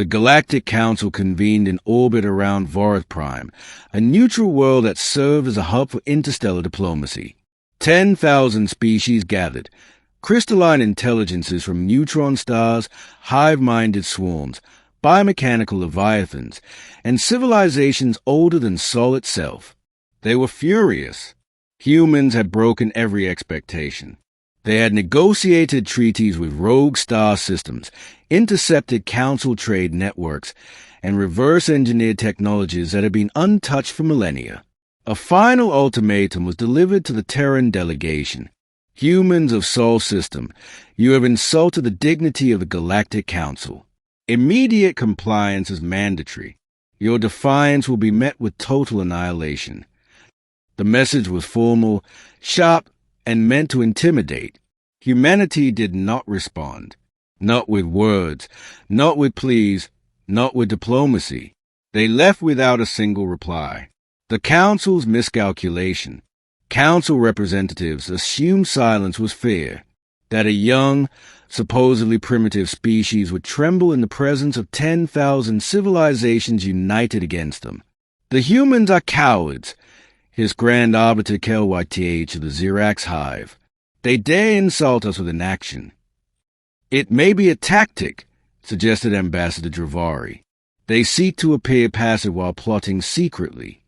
The Galactic Council convened in orbit around Vorath Prime, a neutral world that served as a hub for interstellar diplomacy. 10,000 species gathered, crystalline intelligences from neutron stars, hive-minded swarms, biomechanical leviathans, and civilizations older than Sol itself. They were furious. Humans had broken every expectation. They had negotiated treaties with rogue star systems, intercepted council trade networks, and reverse-engineered technologies that had been untouched for millennia. A final ultimatum was delivered to the Terran delegation. Humans of Sol System, you have insulted the dignity of the Galactic Council. Immediate compliance is mandatory. Your defiance will be met with total annihilation. The message was formal, sharp, and meant to intimidate. Humanity did not respond. Not with words, not with pleas, not with diplomacy. They left without a single reply. The Council's miscalculation. Council representatives assumed silence was fair, that a young, supposedly primitive species would tremble in the presence of 10,000 civilizations united against them. The humans are cowards, hissed Grand Arbiter Kelwyth of the Xerax Hive. They dare insult us with inaction. It may be a tactic, suggested Ambassador Dravari. They seek to appear passive while plotting secretly.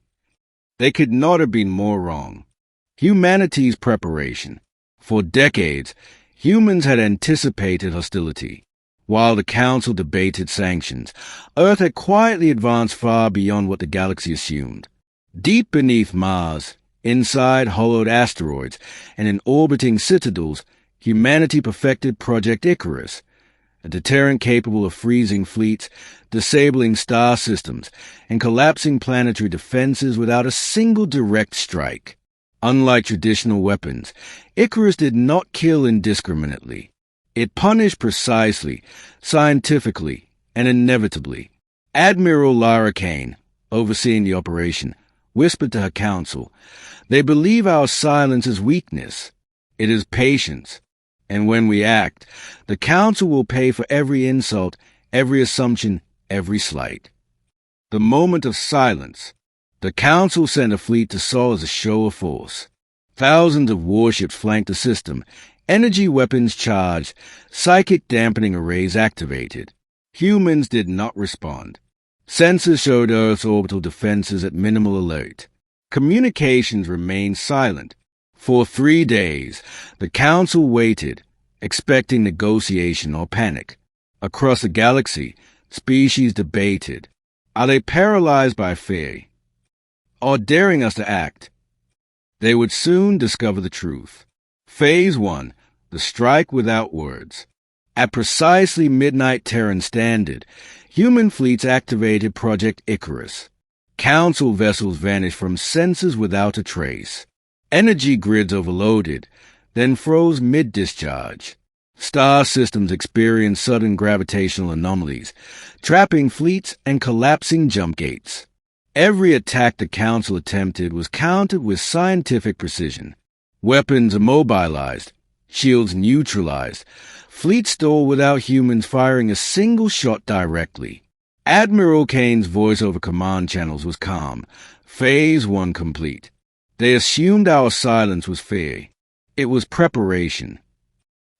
They could not have been more wrong. Humanity's preparation. For decades, humans had anticipated hostility. While the Council debated sanctions, Earth had quietly advanced far beyond what the galaxy assumed. Deep beneath Mars, inside hollowed asteroids, and in orbiting citadels, humanity perfected ProjectIcarus, a deterrent capable of freezing fleets, disabling star systems, and collapsing planetary defenses without a single direct strike. Unlike traditional weapons, Icarus did not kill indiscriminately. It punished precisely, scientifically, and inevitably. AdmiralKane, overseeing the operation, whispered to her council, "They believe our silence is weakness. It is patience. And when we act, the council will pay for every insult, every assumption, every slight." The moment of silence. The council sent a fleet to Sol as a show of force. Thousands of warships flanked the system, energy weapons charged, psychic dampening arrays activated. Humans did not respond. Sensors showed Earth's orbital defenses at minimal alert. Communications remained silent. For 3 days, the Council waited, expecting negotiation or panic. Across the galaxy, species debated. Are they paralyzed by fear? Or daring us to act? They would soon discover the truth. Phase 1, the strike without words. At precisely midnight Terran Standard, human fleets activated ProjectIcarus. Council vessels vanished from sensors without a trace. Energy grids overloaded, then froze mid-discharge. Star systems experienced sudden gravitational anomalies, trapping fleets and collapsing jump gates. Every attack the Council attempted was countered with scientific precision. Weapons immobilized, shields neutralized, fleets stalled without humans firing a single shot directly. AdmiralKane's voice-over command channels was calm. Phase 1 complete. They assumed our silence was fair. It was preparation.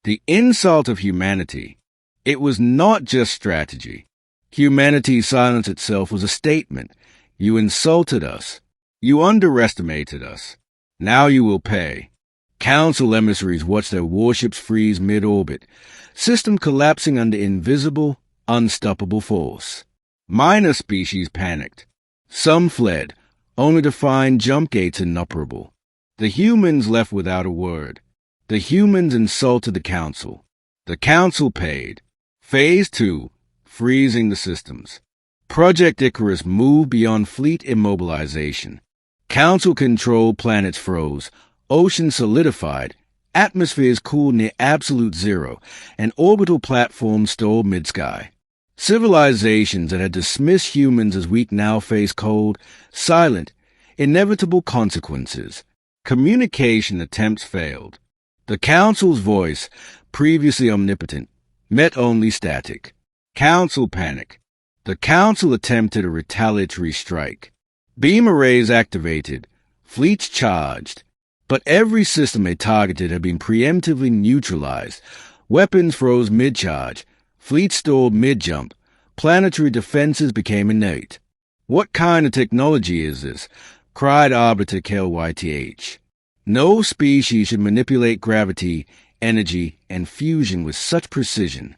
The insult of humanity. It was not just strategy. Humanity's silence itself was a statement. You insulted us. You underestimated us. Now you will pay. Council emissaries watched their warships freeze mid-orbit, system collapsing under invisible, unstoppable force. Minor species panicked. Some fled, only to find jump gates inoperable. The humans left without a word. The humans insulted the Council. The Council paid. Phase 2, freezing the systems. ProjectIcarus moved beyond fleet immobilization. Council-controlled planets froze, oceans solidified, atmospheres cooled near absolute zero, and orbital platforms stalled mid-sky. Civilizations that had dismissed humans as weak now faced cold, silent, inevitable consequences. Communication attempts failed. The Council's voice, previously omnipotent, met only static. Council panic. The Council attempted a retaliatory strike. Beam arrays activated, fleets charged, but every system they targeted had been preemptively neutralized. Weapons froze mid-charge, fleets stalled mid-jump, planetary defenses became inert. "What kind of technology is this?" cried Arbiter KLYTH. "No species should manipulate gravity, energy, and fusion with such precision."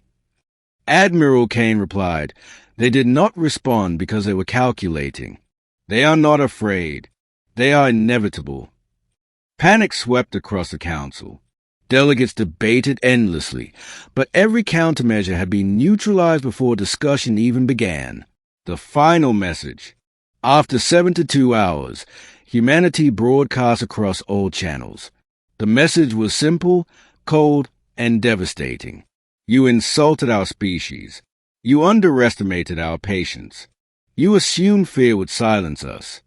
AdmiralKane replied, "They did not respond because they were calculating. They are not afraid. They are inevitable." Panic swept across the Council. Delegates debated endlessly, but every countermeasure had been neutralized before discussion even began. The final message. After 72 hours, humanity broadcast across all channels. The message was simple, cold, and devastating. "You insulted our species. You underestimated our patience. You assumed fear would silence us.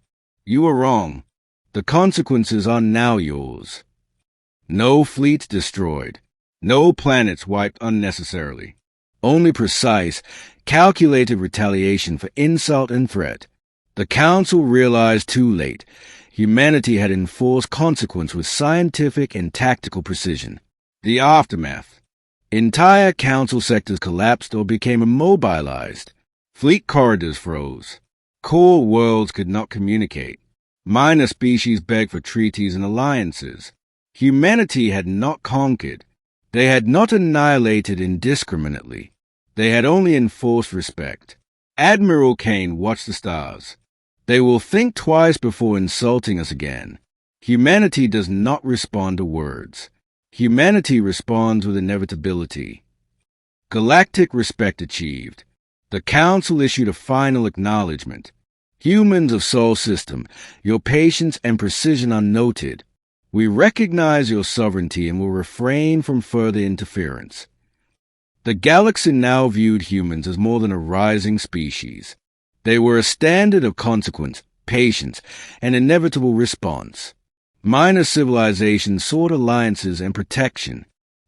You were wrong. The consequences are now yours." No fleets destroyed. No planets wiped unnecessarily. Only precise, calculated retaliation for insult and threat. The Council realized too late. Humanity had enforced consequence with scientific and tactical precision. The aftermath. Entire Council sectors collapsed or became immobilized. Fleet corridors froze. Core worlds could not communicate. Minor species begged for treaties and alliances. Humanity had not conquered. They had not annihilated indiscriminately. They had only enforced respect. AdmiralKane watched the stars. "They will think twice before insulting us again." Humanity does not respond to words. Humanity responds with inevitability. Galactic respect achieved. The Council issued a final acknowledgement. "Humans of Sol System, your patience and precision are noted. We recognize your sovereignty and will refrain from further interference." The galaxy now viewed humans as more than a rising species. They were a standard of consequence, patience, and inevitable response. Minor civilizations sought alliances and protection.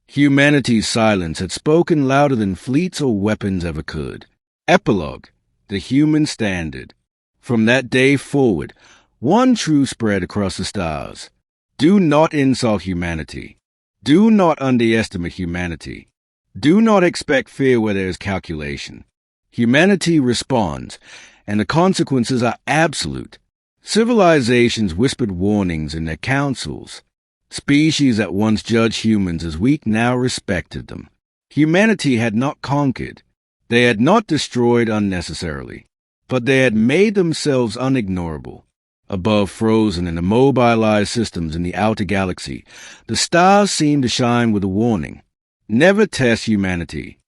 Humanity's silence had spoken louder than fleets or weapons ever could. Epilogue: the human standard. From that day forward, one truth spread across the stars. Do not insult humanity. Do not underestimate humanity. Do not expect fear where there is calculation. Humanity responds, and the consequences are absolute. Civilizations whispered warnings in their councils. Species that once judged humans as weak now respected them. Humanity had not conquered. They had not destroyed unnecessarily, but they had made themselves unignorable. Above frozen and immobilized systems in the outer galaxy, the stars seemed to shine with a warning. Never test humanity.